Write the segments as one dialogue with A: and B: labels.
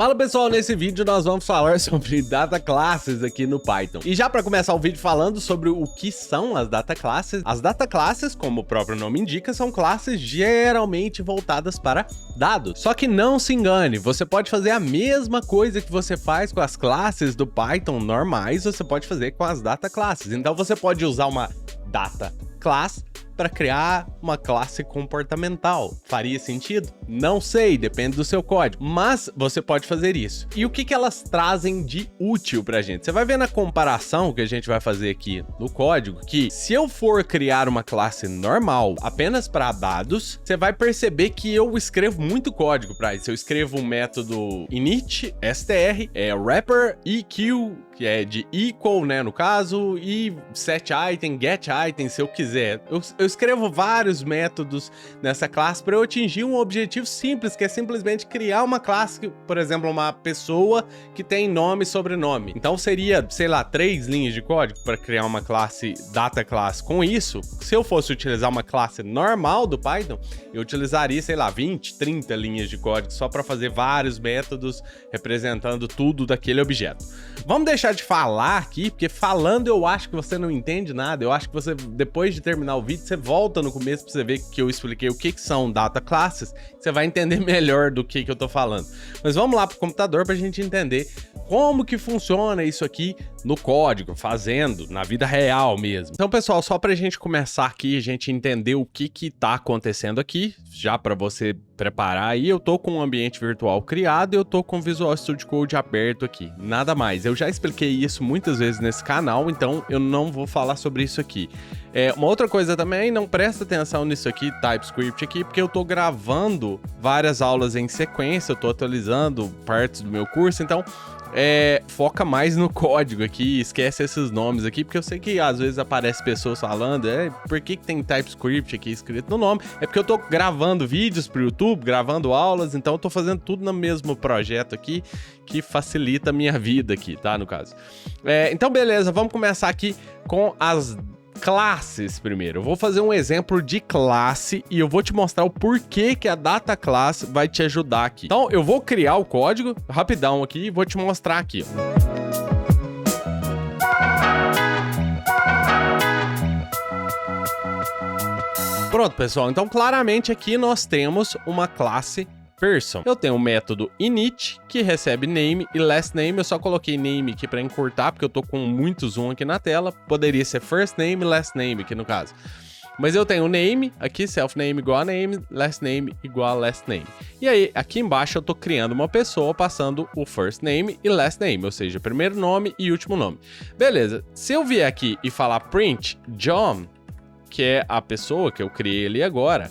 A: Fala pessoal, nesse vídeo nós vamos falar sobre data classes aqui no Python. E já para começar o vídeo falando sobre o que são as data classes. As data classes, como o próprio nome indica, são classes geralmente voltadas para dados. Só que não se engane, você pode fazer a mesma coisa que você faz com as classes do Python normais, você pode fazer com as data classes. Então você pode usar uma data class para criar uma classe comportamental. Faria sentido? Não sei, depende do seu código, mas você pode fazer isso. E o que elas trazem de útil pra gente? Você vai ver na comparação que a gente vai fazer aqui no código que se eu for criar uma classe normal apenas para dados, você vai perceber que eu escrevo muito código para isso. Eu escrevo um método init, str, wrapper, eq, que é de equal, né, no caso, e set item, get item, se eu quiser. Eu escrevo vários métodos nessa classe para eu atingir um objetivo simples, que é simplesmente criar uma classe, por exemplo, uma pessoa que tem nome e sobrenome. Então seria, sei lá, 3 linhas de código para criar uma classe, data class. Com isso, se eu fosse utilizar uma classe normal do Python, eu utilizaria, sei lá, 20, 30 linhas de código só para fazer vários métodos representando tudo daquele objeto. Vamos deixar de falar aqui, porque falando eu acho que você não entende nada. Eu acho que você, depois de terminar o vídeo, você volta no começo para você ver que eu expliquei o que são data classes, você vai entender melhor do que eu tô falando. Mas vamos lá pro computador pra gente entender como que funciona isso aqui no código, fazendo na vida real mesmo. Então, pessoal, só pra gente começar aqui, a gente entender o que tá acontecendo aqui, já para você preparar aí, eu tô com um ambiente virtual criado e eu tô com o Visual Studio Code aberto aqui, nada mais. Eu já expliquei isso muitas vezes nesse canal, então eu não vou falar sobre isso aqui. Uma outra coisa também, não presta atenção nisso aqui, TypeScript aqui, porque eu tô gravando várias aulas em sequência, eu tô atualizando partes do meu curso, então foca mais no código aqui, esquece esses nomes aqui, porque eu sei que às vezes aparece pessoas falando, por que tem TypeScript aqui escrito no nome? É porque eu tô gravando vídeos pro YouTube, gravando aulas, então eu tô fazendo tudo no mesmo projeto aqui, que facilita a minha vida aqui, tá, no caso. Então beleza, vamos começar aqui com as classes primeiro. Eu vou fazer um exemplo de classe e eu vou te mostrar o porquê que a data class vai te ajudar aqui. Então eu vou criar o código rapidão aqui e vou te mostrar aqui, ó. Pronto, pessoal. Então claramente aqui nós temos uma classe person. Eu tenho um método init que recebe name e last name. Eu só coloquei name aqui para encurtar, porque eu tô com muito zoom aqui na tela. Poderia ser first name e last name aqui no caso. Mas eu tenho name aqui, self name igual a name, last name igual a last name. E aí, aqui embaixo eu tô criando uma pessoa passando o first name e last name, ou seja, primeiro nome e último nome. Beleza, se eu vier aqui e falar print John, que é a pessoa que eu criei ali agora,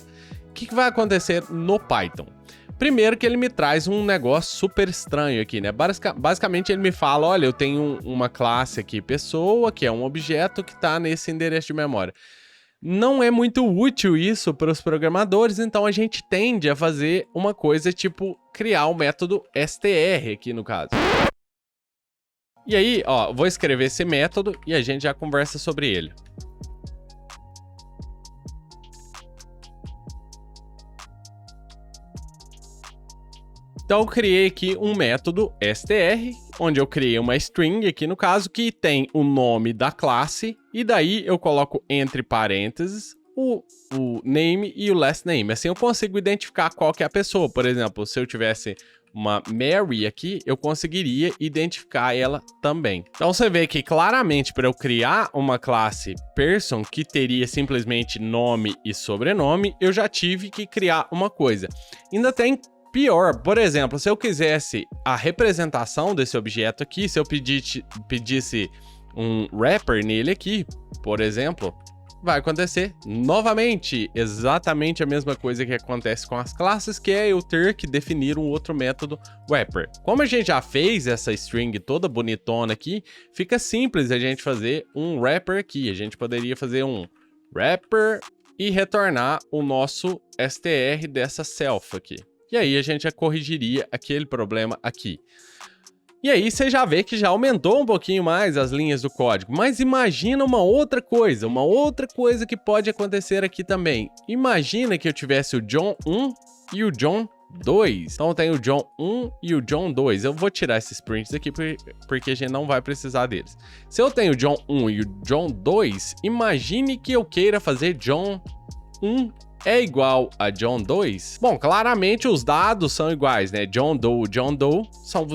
A: o que vai acontecer no Python? Primeiro que ele me traz um negócio super estranho aqui, né? Basicamente ele me fala, olha, eu tenho uma classe aqui, pessoa, que é um objeto que tá nesse endereço de memória. Não é muito útil isso para os programadores, então a gente tende a fazer uma coisa tipo criar o método str aqui no caso. E aí, ó, vou escrever esse método e a gente já conversa sobre ele. Então eu criei aqui um método str, onde eu criei uma string aqui no caso, que tem o nome da classe, e daí eu coloco entre parênteses o name e o last name. Assim eu consigo identificar qual que é a pessoa. Por exemplo, se eu tivesse uma Mary aqui, eu conseguiria identificar ela também. Então você vê que claramente para eu criar uma classe person que teria simplesmente nome e sobrenome, eu já tive que criar uma coisa. Ainda tem pior, por exemplo, se eu quisesse a representação desse objeto aqui, se eu pedisse um wrapper nele aqui, por exemplo, vai acontecer novamente exatamente a mesma coisa que acontece com as classes, que é eu ter que definir um outro método wrapper. Como a gente já fez essa string toda bonitona aqui, fica simples a gente fazer um wrapper aqui. A gente poderia fazer um wrapper e retornar o nosso str dessa self aqui. E aí a gente já corrigiria aquele problema aqui. E aí você já vê que já aumentou um pouquinho mais as linhas do código. Mas imagina uma outra coisa que pode acontecer aqui também. Imagina que eu tivesse o John 1 e o John 2. Então tem o John 1 e o John 2. Eu vou tirar esses prints aqui porque a gente não vai precisar deles. Se eu tenho o John 1 e o John 2, imagine que eu queira fazer John 1 é igual a John 2. Bom, claramente os dados são iguais, né? John Doe e John Doe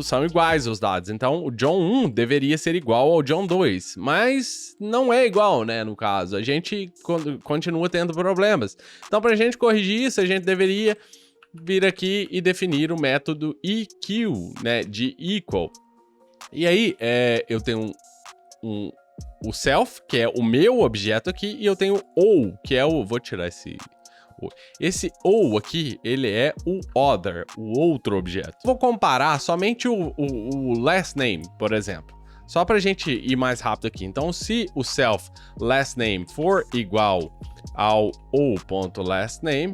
A: são iguais os dados. Então, o John 1 deveria ser igual ao John 2. Mas não é igual, né? No caso, a gente continua tendo problemas. Então, para a gente corrigir isso, a gente deveria vir aqui e definir o método eq, né? De equal. E aí, eu tenho o self, que é o meu objeto aqui, e eu tenho o, que é o... Vou tirar esse ou aqui, ele é o other, o outro objeto. Vou comparar somente o last name, por exemplo. Só pra gente ir mais rápido aqui. Então, se o self last name for igual ao o.lastname,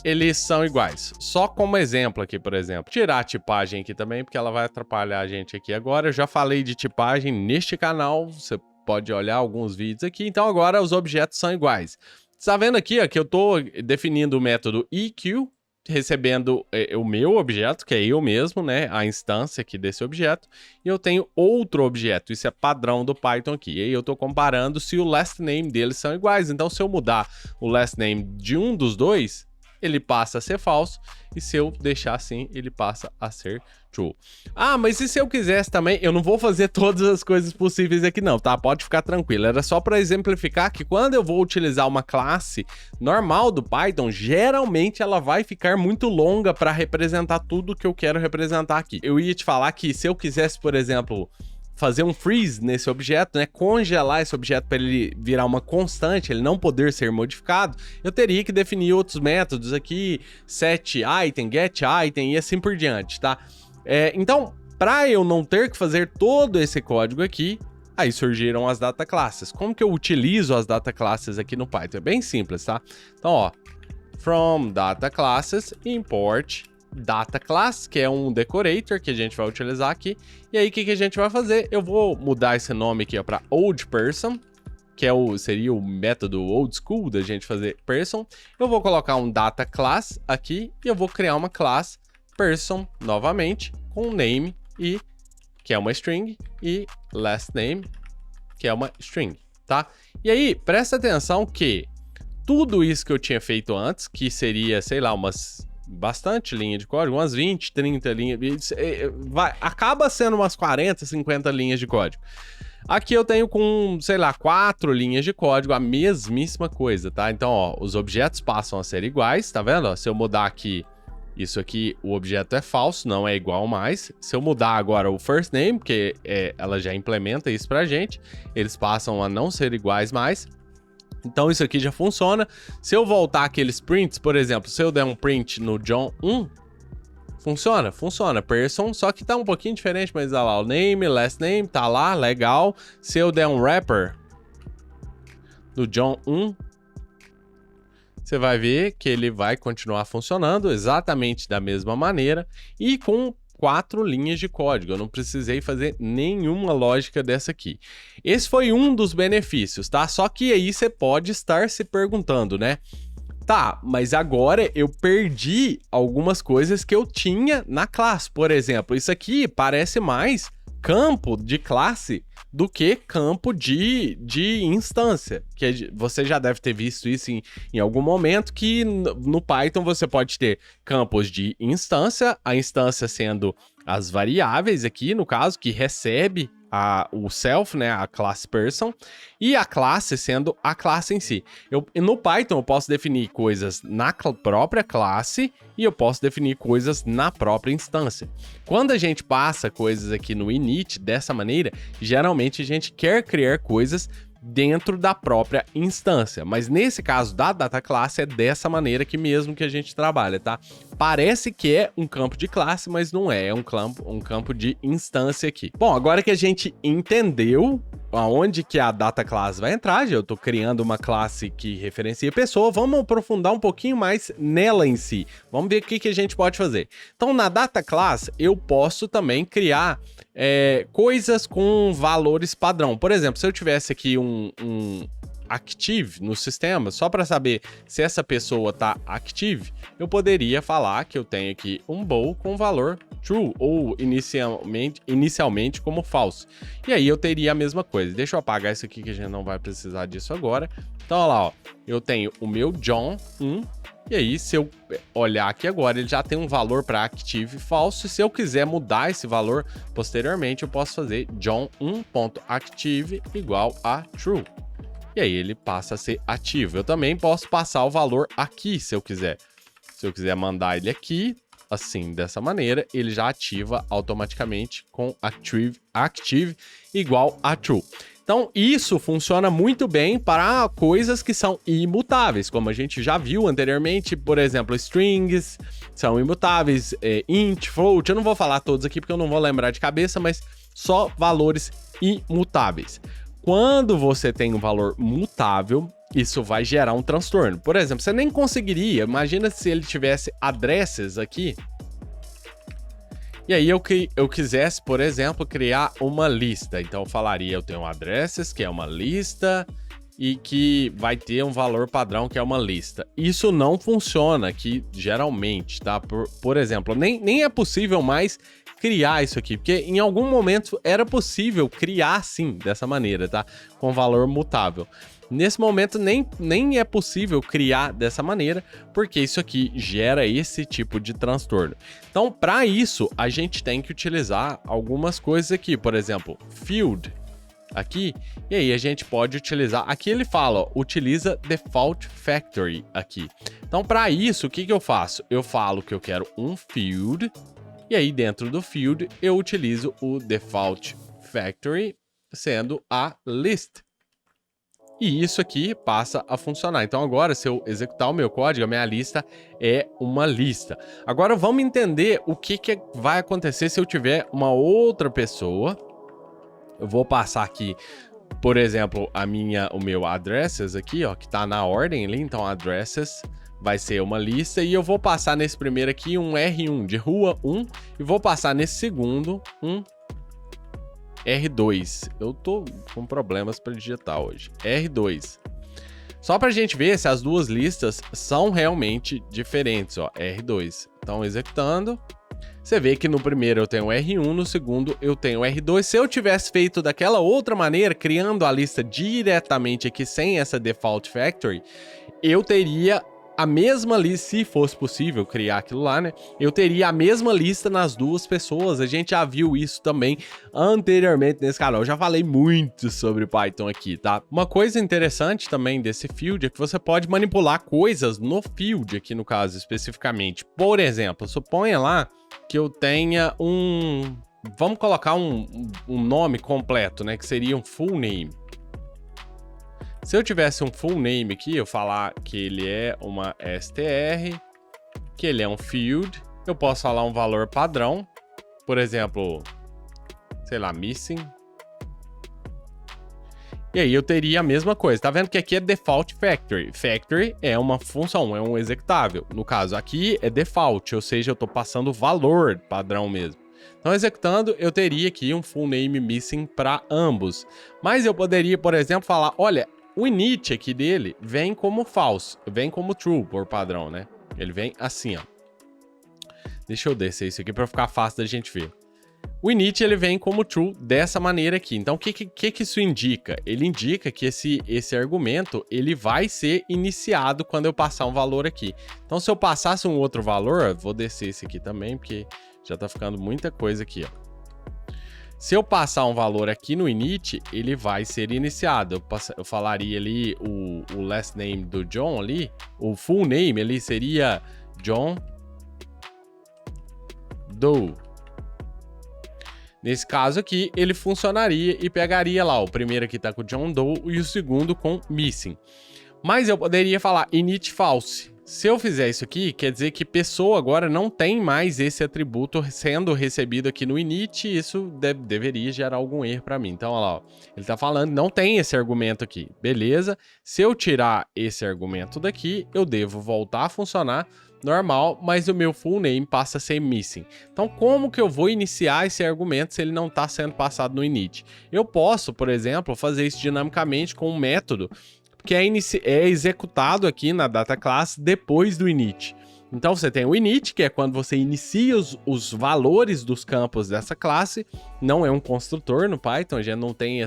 A: eles são iguais. Só como exemplo aqui, por exemplo. Tirar a tipagem aqui também, porque ela vai atrapalhar a gente aqui agora. Eu já falei de tipagem neste canal, você pode olhar alguns vídeos aqui. Então agora os objetos são iguais. Você tá vendo aqui ó, que eu tô definindo o método eq, recebendo o meu objeto, que é eu mesmo, né? A instância aqui desse objeto. E eu tenho outro objeto. Isso é padrão do Python aqui. E aí eu tô comparando se o last name deles são iguais. Então se eu mudar o last name de um dos dois, ele passa a ser falso, e se eu deixar assim, ele passa a ser true. Ah, mas e se eu quisesse também? Eu não vou fazer todas as coisas possíveis aqui não, tá? Pode ficar tranquilo. Era só para exemplificar que quando eu vou utilizar uma classe normal do Python, geralmente ela vai ficar muito longa para representar tudo que eu quero representar aqui. Eu ia te falar que se eu quisesse, por exemplo, fazer um freeze nesse objeto, né, congelar esse objeto para ele virar uma constante, ele não poder ser modificado, eu teria que definir outros métodos aqui, set item, get item e assim por diante, tá? Então, para eu não ter que fazer todo esse código aqui, aí surgiram as data classes. Como que eu utilizo as data classes aqui no Python? É bem simples, tá? Então, ó, from data classes, import data class, que é um decorator que a gente vai utilizar aqui. E aí, o que a gente vai fazer? Eu vou mudar esse nome aqui para old person, que seria o método old school da gente fazer person. Eu vou colocar um data class aqui e eu vou criar uma class person novamente com name e que é uma string e last name, que é uma string, tá? E aí, presta atenção que tudo isso que eu tinha feito antes, que seria, sei lá, bastante linha de código, umas 20, 30 linhas, acaba sendo umas 40, 50 linhas de código. Aqui eu tenho com, sei lá, 4 linhas de código, a mesmíssima coisa, tá? Então, ó, os objetos passam a ser iguais, tá vendo? Ó, se eu mudar aqui, isso aqui, o objeto é falso, não é igual mais. Se eu mudar agora o first name, porque ela já implementa isso pra gente, eles passam a não ser iguais mais. Então isso aqui já funciona. Se eu voltar aqueles prints, por exemplo, se eu der um print no John 1, funciona, person, só que tá um pouquinho diferente, mas olha lá, o name, last name, tá lá, legal. Se eu der um wrapper no John 1, você vai ver que ele vai continuar funcionando exatamente da mesma maneira e com 4 linhas de código. Eu não precisei fazer nenhuma lógica dessa aqui. Esse foi um dos benefícios, tá? Só que aí você pode estar se perguntando, né? Tá, mas agora eu perdi algumas coisas que eu tinha na classe. Por exemplo, isso aqui parece mais campo de classe do que campo de instância, que você já deve ter visto isso em algum momento, que no Python você pode ter campos de instância, a instância sendo as variáveis aqui, no caso, que recebe o self, né, a class person, e a classe sendo a classe em si. No Python eu posso definir coisas na própria classe e eu posso definir coisas na própria instância. Quando a gente passa coisas aqui no init dessa maneira, geralmente a gente quer criar coisas dentro da própria instância, mas nesse caso da data class é dessa maneira que mesmo que a gente trabalha, tá? Parece que é um campo de classe, mas não é um campo de instância aqui. Bom, agora que a gente entendeu aonde que a data class vai entrar, eu tô criando uma classe que referencia pessoa, vamos aprofundar um pouquinho mais nela em si. Vamos ver o que a gente pode fazer. Então, na data class, eu posso também criar coisas com valores padrão. Por exemplo, se eu tivesse aqui active no sistema, só para saber se essa pessoa está active, eu poderia falar que eu tenho aqui um bool com valor true ou inicialmente como false. E aí eu teria a mesma coisa. Deixa eu apagar isso aqui que a gente não vai precisar disso agora. Então, olha lá, ó, eu tenho o meu John 1. E aí, se eu olhar aqui agora, ele já tem um valor para active falso. E se eu quiser mudar esse valor posteriormente, eu posso fazer john1.active igual a true. E aí ele passa a ser ativo. Eu também posso passar o valor aqui, se eu quiser. Se eu quiser mandar ele aqui, assim, dessa maneira, ele já ativa automaticamente com active igual a true. Então, isso funciona muito bem para coisas que são imutáveis, como a gente já viu anteriormente, por exemplo, strings são imutáveis, int, float, eu não vou falar todos aqui porque eu não vou lembrar de cabeça, mas só valores imutáveis. Quando você tem um valor mutável, isso vai gerar um transtorno. Por exemplo, você nem conseguiria, imagina se ele tivesse addresses aqui, e aí eu quisesse, por exemplo, criar uma lista. Então eu falaria, eu tenho addresses, que é uma lista, e que vai ter um valor padrão, que é uma lista. Isso não funciona aqui, geralmente, tá? Por exemplo, nem é possível mais criar isso aqui, porque em algum momento era possível criar, sim, dessa maneira, tá? Com valor mutável. Nesse momento nem é possível criar dessa maneira, porque isso aqui gera esse tipo de transtorno. Então, para isso, a gente tem que utilizar algumas coisas aqui, por exemplo, field aqui, e aí a gente pode utilizar, aqui ele fala, ó, utiliza default factory aqui. Então, para isso, o que eu faço? Eu falo que eu quero um field, e aí dentro do field eu utilizo o default factory, sendo a list. E isso aqui passa a funcionar. Então agora, se eu executar o meu código, a minha lista é uma lista. Agora vamos entender o que vai acontecer se eu tiver uma outra pessoa. Eu vou passar aqui, por exemplo, o meu addresses aqui, ó, que tá na ordem ali. Então addresses vai ser uma lista. E eu vou passar nesse primeiro aqui um R1 de rua 1. E vou passar nesse segundo um R2. Eu tô com problemas para digitar hoje. R2. Só pra gente ver se as duas listas são realmente diferentes, ó. R2. Então, executando. Você vê que no primeiro eu tenho R1, no segundo eu tenho R2. Se eu tivesse feito daquela outra maneira, criando a lista diretamente aqui sem essa default factory, eu teria a mesma lista, se fosse possível criar aquilo lá, né? Eu teria a mesma lista nas duas pessoas. A gente já viu isso também anteriormente nesse canal. Eu já falei muito sobre Python aqui, tá? Uma coisa interessante também desse field é que você pode manipular coisas no field, aqui no caso especificamente. Por exemplo, suponha lá que eu tenha vamos colocar um nome completo, né? Que seria um full name. Se eu tivesse um full name aqui, eu falar que ele é uma str, que ele é um field, eu posso falar um valor padrão, por exemplo, sei lá, missing. E aí eu teria a mesma coisa. Tá vendo que aqui é default factory. Factory é uma função, é um executável. No caso aqui é default, ou seja, eu tô passando o valor padrão mesmo. Então, executando, eu teria aqui um full name missing para ambos. Mas eu poderia, por exemplo, falar, olha, o init aqui dele vem como false, vem como true por padrão, né? Ele vem assim, ó. Deixa eu descer isso aqui para ficar fácil da gente ver. O init ele vem como true dessa maneira aqui. Então, o que isso indica? Ele indica que esse argumento ele vai ser iniciado quando eu passar um valor aqui. Então, se eu passasse um outro valor, vou descer esse aqui também, porque já tá ficando muita coisa aqui, ó. Se eu passar um valor aqui no init, ele vai ser iniciado. Eu falaria ali o last name do John ali, o full name ali seria John Doe. Nesse caso aqui, ele funcionaria e pegaria lá, o primeiro aqui tá com John Doe e o segundo com missing. Mas eu poderia falar init false. Se eu fizer isso aqui, quer dizer que pessoa agora não tem mais esse atributo sendo recebido aqui no init, e isso deveria gerar algum erro para mim. Então, olha lá, ó, ele tá falando, não tem esse argumento aqui, beleza? Se eu tirar esse argumento daqui, eu devo voltar a funcionar normal, mas o meu full name passa a ser missing. Então, como que eu vou iniciar esse argumento se ele não está sendo passado no init? Eu posso, por exemplo, fazer isso dinamicamente com um método que é executado aqui na data class depois do init. Então você tem o init, que é quando você inicia os valores dos campos dessa classe. Não é um construtor no Python, a gente não tem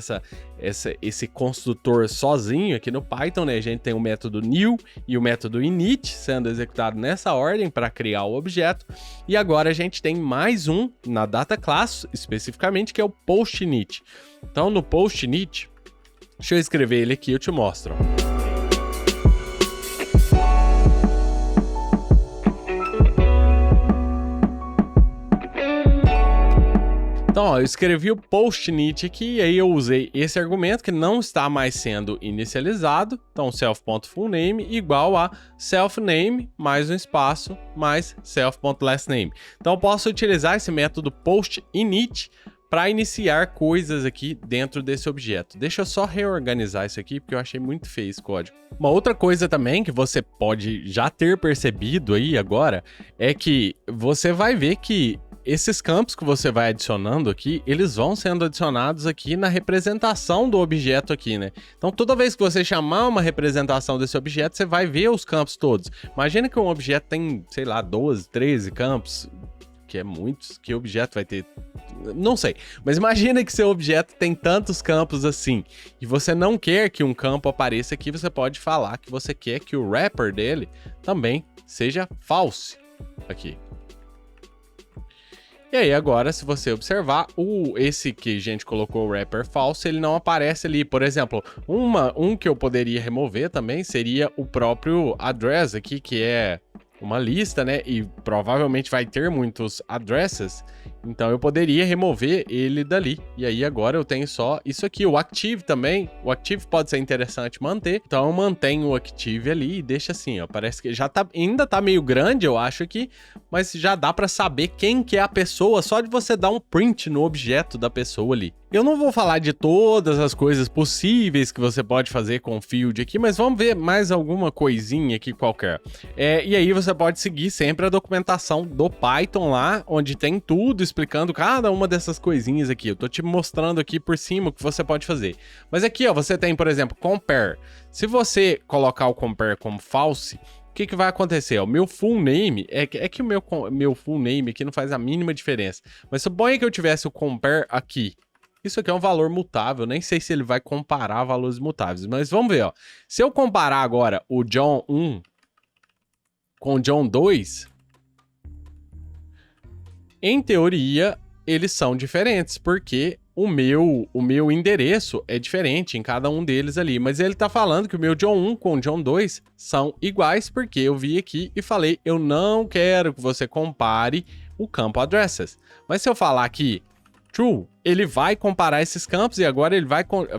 A: esse construtor sozinho aqui no Python, né? A gente tem o método new e o método init sendo executado nessa ordem para criar o objeto. E agora a gente tem mais um na data class, especificamente, que é o post init. Então no post init, deixa eu escrever ele aqui e eu te mostro. Então, ó, eu escrevi o post init aqui e aí eu usei esse argumento que não está mais sendo inicializado. Então, self.fullname igual a self_name mais um espaço mais self.lastname. Então, eu posso utilizar esse método post init para iniciar coisas aqui dentro desse objeto. Deixa eu só reorganizar isso aqui, porque eu achei muito feio esse código. Uma outra coisa também que você pode já ter percebido aí agora é que você vai ver que esses campos que você vai adicionando aqui, eles vão sendo adicionados aqui na representação do objeto aqui, né? Então, toda vez que você chamar uma representação desse objeto, você vai ver os campos todos. Imagina que um objeto tem, sei lá, 12, 13 campos, que é muitos, que objeto vai ter? Não sei, mas imagina que seu objeto tem tantos campos assim, e você não quer que um campo apareça aqui, você pode falar que você quer que o wrapper dele também seja false aqui. E aí agora, se você observar, esse que a gente colocou o wrapper false, ele não aparece ali. Por exemplo, um que eu poderia remover também seria o próprio address aqui, que é uma lista, né? E provavelmente vai ter muitos addresses. Então eu poderia remover ele dali. E aí agora eu tenho só isso aqui. O active também. O active pode ser interessante manter. Então eu mantenho o active ali e deixa assim, ó. Parece que já tá, ainda tá meio grande, eu acho aqui. Mas já dá pra saber quem que é a pessoa só de você dar um print no objeto da pessoa ali. Eu não vou falar de todas as coisas possíveis que você pode fazer com o field aqui, mas vamos ver mais alguma coisinha aqui qualquer. E aí você pode seguir sempre a documentação do Python lá, onde tem tudo explicando cada uma dessas coisinhas aqui. Eu tô te mostrando aqui por cima o que você pode fazer. Mas aqui, ó, você tem, por exemplo, compare. Se você colocar o compare como false, o que vai acontecer? O meu full name, é que o meu full name aqui não faz a mínima diferença. Mas suponha que eu tivesse o compare aqui. Isso aqui é um valor mutável, nem sei se ele vai comparar valores mutáveis, mas vamos ver, ó. Se eu comparar agora o John 1 com o John 2, em teoria, eles são diferentes, porque o meu endereço é diferente em cada um deles ali, mas ele tá falando que o meu John 1 com o John 2 são iguais, porque eu vi aqui e falei, eu não quero que você compare o campo addresses. Mas se eu falar aqui true, ele vai comparar esses campos e agora ele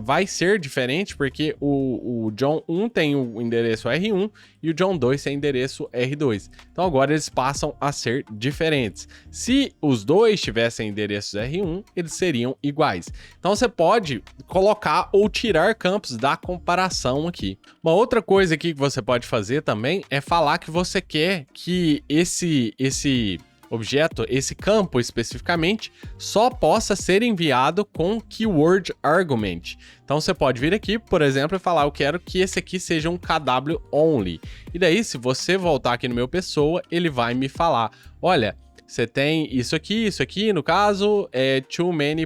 A: vai ser diferente porque o John 1 tem o endereço R1 e o John 2 tem o endereço R2. Então agora eles passam a ser diferentes. Se os dois tivessem endereços R1, eles seriam iguais. Então você pode colocar ou tirar campos da comparação aqui. Uma outra coisa aqui que você pode fazer também é falar que você quer que esse objeto, esse campo especificamente, só possa ser enviado com keyword argument. Então você pode vir aqui, por exemplo, e falar, eu quero que esse aqui seja um KW only. E daí, se você voltar aqui no meu pessoa, ele vai me falar, olha, você tem isso aqui, no caso, é too many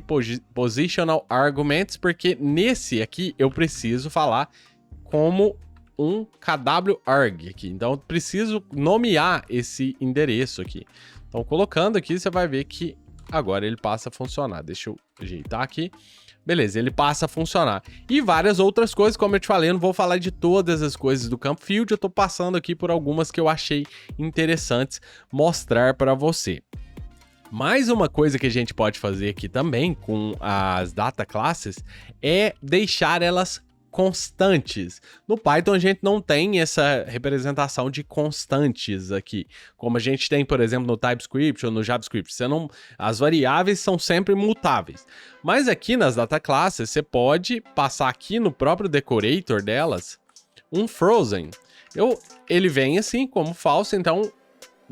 A: positional arguments, porque nesse aqui eu preciso falar como um KW_arg aqui. Então eu preciso nomear esse endereço aqui. Então, colocando aqui, você vai ver que agora ele passa a funcionar. Deixa eu ajeitar aqui. Beleza, ele passa a funcionar. E várias outras coisas, como eu te falei, eu não vou falar de todas as coisas do campo field, eu tô passando aqui por algumas que eu achei interessantes mostrar para você. Mais uma coisa que a gente pode fazer aqui também com as data classes é deixar elas constantes. No Python a gente não tem essa representação de constantes aqui, como a gente tem, por exemplo, no TypeScript ou no JavaScript. As variáveis são sempre mutáveis. Mas aqui nas data classes você pode passar aqui no próprio decorator delas um frozen. Ele vem assim como false, então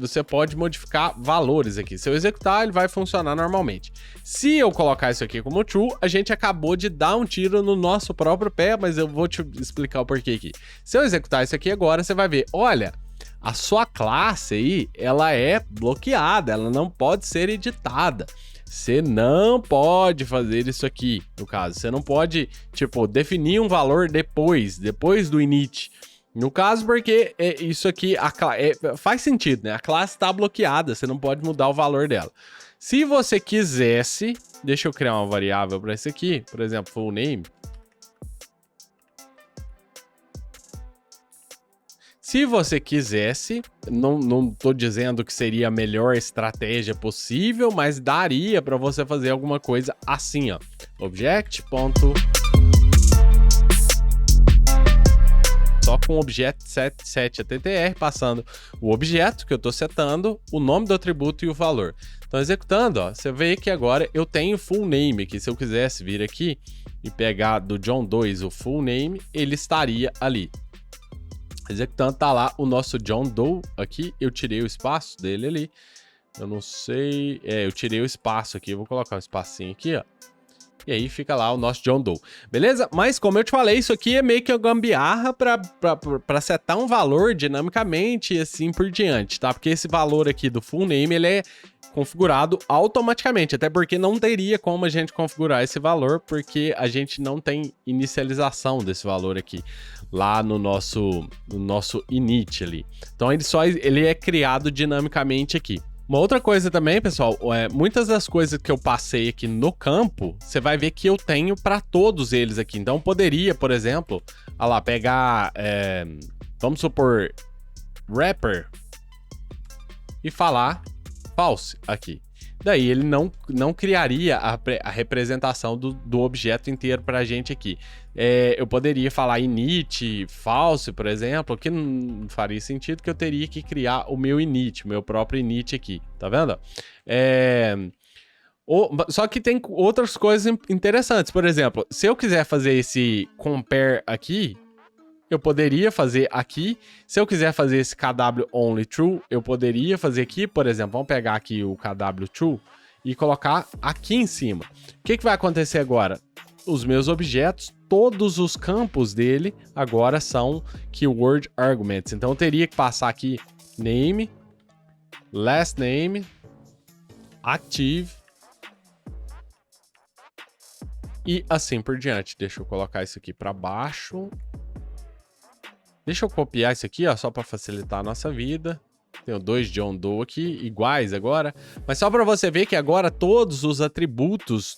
A: você pode modificar valores aqui. Se eu executar, ele vai funcionar normalmente. Se eu colocar isso aqui como true, a gente acabou de dar um tiro no nosso próprio pé, mas eu vou te explicar o porquê aqui. Se eu executar isso aqui agora, você vai ver, olha, a sua classe aí, ela é bloqueada, ela não pode ser editada. Você não pode fazer isso aqui, no caso. Você não pode, tipo, definir um valor depois do init. No caso, porque isso aqui faz sentido, né? A classe está bloqueada, você não pode mudar o valor dela. Se você quisesse, deixa eu criar uma variável para isso aqui, por exemplo, full name. Se você quisesse, não tô dizendo que seria a melhor estratégia possível, mas daria para você fazer alguma coisa assim, ó. Object. Só com o objeto set_attr, passando o objeto que eu estou setando, o nome do atributo e o valor. Então, executando, ó, você vê que agora eu tenho full name aqui. Se eu quisesse vir aqui e pegar do John 2 o full name, ele estaria ali. Executando, tá lá o nosso John Doe aqui. Eu tirei o espaço dele ali. Eu não sei... eu tirei o espaço aqui. Eu vou colocar um espacinho aqui, ó. E aí fica lá o nosso John Doe. Beleza? Mas como eu te falei, isso aqui é meio que uma gambiarra pra setar um valor dinamicamente e assim por diante, tá? Porque esse valor aqui do full name, ele é configurado automaticamente. Até porque não teria como a gente configurar esse valor, porque a gente não tem inicialização desse valor aqui lá no nosso init ali. Então ele é criado dinamicamente aqui. Uma outra coisa também, pessoal, muitas das coisas que eu passei aqui no campo, você vai ver que eu tenho para todos eles aqui. Então, eu poderia, por exemplo, pegar, vamos supor, wrapper e falar false aqui. Daí ele não criaria a representação do objeto inteiro para a gente aqui. Eu poderia falar init, false, por exemplo, que não faria sentido, que eu teria que criar o meu init, o meu próprio init aqui, tá vendo? Só que tem outras coisas interessantes. Por exemplo, se eu quiser fazer esse compare aqui, eu poderia fazer aqui. Se eu quiser fazer esse KW only true, eu poderia fazer aqui, por exemplo, vamos pegar aqui o KW true e colocar aqui em cima. O que vai acontecer agora? Os meus objetos, todos os campos dele agora são keyword arguments. Então eu teria que passar aqui name, last name, active e assim por diante. Deixa eu colocar isso aqui para baixo. Deixa eu copiar isso aqui, ó, só para facilitar a nossa vida. Tenho dois John Doe aqui, iguais agora. Mas só para você ver que agora todos os atributos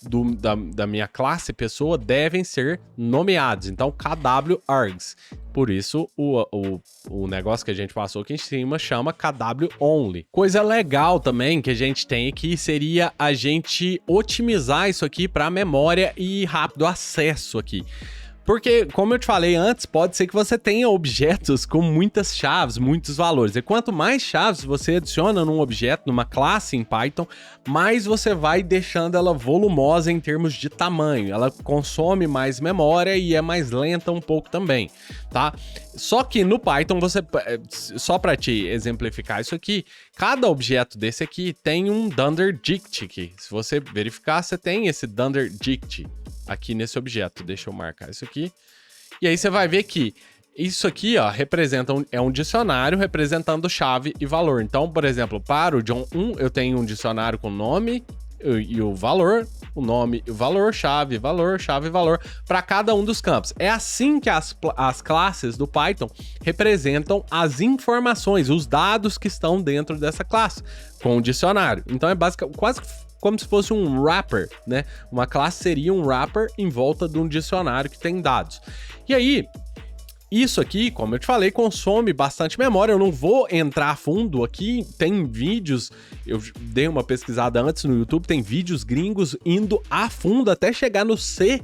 A: da minha classe pessoa devem ser nomeados. Então, KW args. Por isso, o negócio que a gente passou aqui em cima chama KW only. Coisa legal também que a gente tem aqui seria a gente otimizar isso aqui para memória e rápido acesso aqui. Porque, como eu te falei antes, pode ser que você tenha objetos com muitas chaves, muitos valores. E quanto mais chaves você adiciona num objeto, numa classe em Python, mais você vai deixando ela volumosa em termos de tamanho. Ela consome mais memória e é mais lenta um pouco também, tá? Só que no Python, só para te exemplificar isso aqui, cada objeto desse aqui tem um dunder dict aqui. Se você verificar, você tem esse dunder dict aqui nesse objeto. Deixa eu marcar isso aqui. E aí você vai ver que isso aqui, ó, é um dicionário representando chave e valor. Então, por exemplo, para o John 1, eu tenho um dicionário com nome e o valor, o nome e o valor, chave, valor, para cada um dos campos. É assim que as classes do Python representam as informações, os dados que estão dentro dessa classe, com o dicionário. Então, é quase como se fosse um wrapper, né? Uma classe seria um wrapper em volta de um dicionário que tem dados. E aí, isso aqui, como eu te falei, consome bastante memória. Eu não vou entrar a fundo aqui. Tem vídeos, eu dei uma pesquisada antes no YouTube, tem vídeos gringos indo a fundo até chegar no C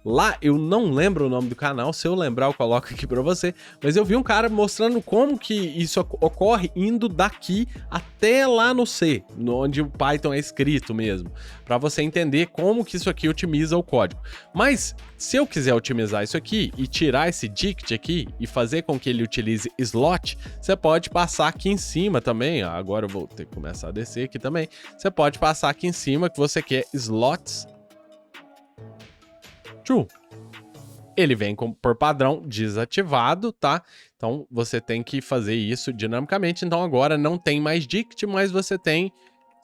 A: Lá eu não lembro o nome do canal, se eu lembrar eu coloco aqui pra você, mas eu vi um cara mostrando como que isso ocorre indo daqui até lá no C, onde o Python é escrito mesmo, pra você entender como que isso aqui otimiza o código. Mas se eu quiser otimizar isso aqui e tirar esse dict aqui e fazer com que ele utilize slot, você pode passar aqui em cima também, ó, agora eu vou ter que começar a descer aqui também, você pode passar aqui em cima que você quer slots true. Ele vem por padrão desativado, tá? Então você tem que fazer isso dinamicamente. Então agora não tem mais dict, mas você tem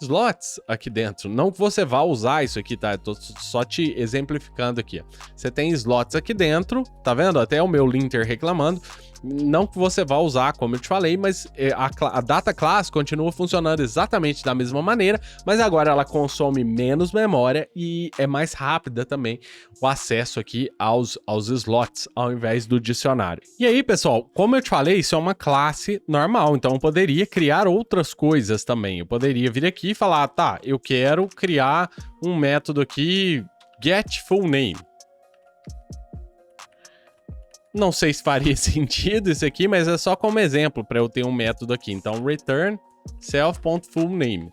A: slots aqui dentro. Não que você vá usar isso aqui, tá? Eu tô só te exemplificando aqui, ó. Você tem slots aqui dentro, tá vendo? Até o meu linter reclamando. Não que você vá usar, como eu te falei, mas a data class continua funcionando exatamente da mesma maneira, mas agora ela consome menos memória e é mais rápida também o acesso aqui aos slots, ao invés do dicionário. E aí, pessoal, como eu te falei, isso é uma classe normal, então eu poderia criar outras coisas também. Eu poderia vir aqui e falar, tá, eu quero criar um método aqui, getFullName. Não sei se faria sentido isso aqui, mas é só como exemplo para eu ter um método aqui. Então, return self.fullName.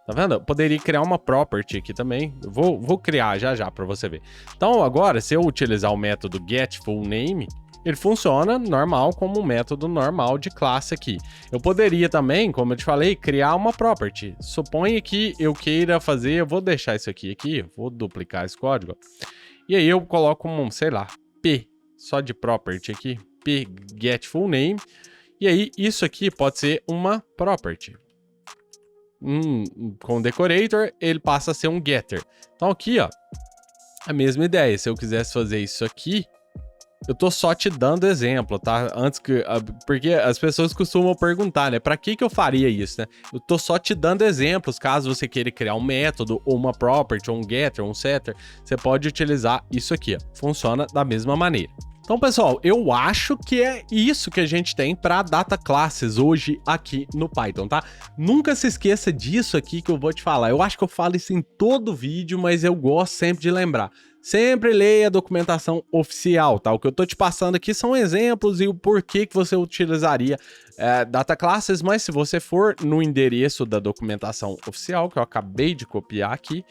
A: Tá vendo? Eu poderia criar uma property aqui também. Eu vou criar já para você ver. Então, agora, se eu utilizar o método getFullName, ele funciona normal como um método normal de classe aqui. Eu poderia também, como eu te falei, criar uma property. Suponha que eu queira fazer, eu vou deixar isso aqui, vou duplicar esse código. E aí eu coloco um, sei lá, P. Só de property aqui, p getFullName, e aí isso aqui pode ser uma property. Com decorator, ele passa a ser um getter. Então aqui, ó, a mesma ideia. Se eu quisesse fazer isso aqui, eu tô só te dando exemplo, tá? Porque as pessoas costumam perguntar, né? Pra que eu faria isso, né? Eu tô só te dando exemplos, caso você queira criar um método, ou uma property, ou um getter, ou um setter, você pode utilizar isso aqui, ó. Funciona da mesma maneira. Então, pessoal, eu acho que é isso que a gente tem para data classes hoje aqui no Python, tá? Nunca se esqueça disso aqui que eu vou te falar. Eu acho que eu falo isso em todo vídeo, mas eu gosto sempre de lembrar. Sempre leia a documentação oficial, tá? O que eu tô te passando aqui são exemplos e o porquê que você utilizaria data classes, mas se você for no endereço da documentação oficial, que eu acabei de copiar aqui,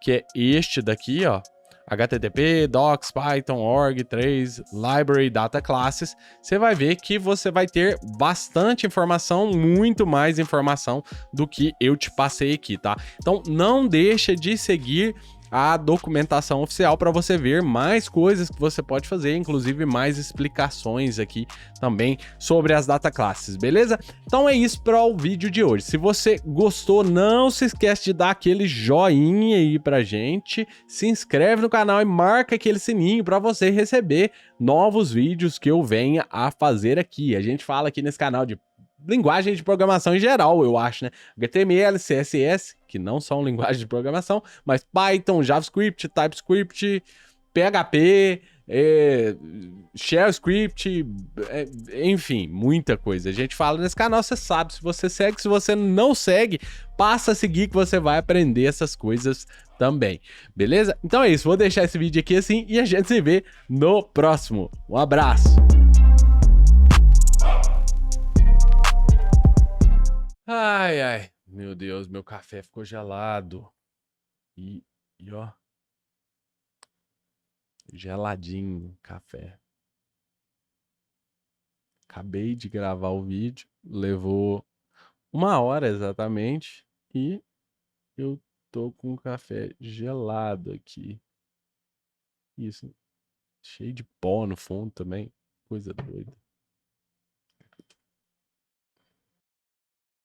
A: que é este daqui, ó, http docs python org 3 library data classes, você vai ver que você vai ter bastante informação, muito mais informação do que eu te passei aqui, tá? Então não deixa de seguir a documentação oficial para você ver mais coisas que você pode fazer, inclusive mais explicações aqui também sobre as data classes, beleza? Então é isso para o vídeo de hoje. Se você gostou, não se esquece de dar aquele joinha aí pra gente, se inscreve no canal e marca aquele sininho para você receber novos vídeos que eu venha a fazer aqui. A gente fala aqui nesse canal de linguagem de programação em geral, eu acho, né? HTML, CSS, que não são linguagens de programação, mas Python, JavaScript, TypeScript, PHP, Shell Script, enfim, muita coisa. A gente fala nesse canal, você sabe, se você segue, se você não segue, passa a seguir que você vai aprender essas coisas também, beleza? Então é isso, vou deixar esse vídeo aqui assim e a gente se vê no próximo. Um abraço! Ai, ai. Meu Deus, meu café ficou gelado. E ó. Geladinho café. Acabei de gravar o vídeo. Levou 1 hora exatamente. E eu tô com o café gelado aqui. Isso. Cheio de pó no fundo também. Coisa doida.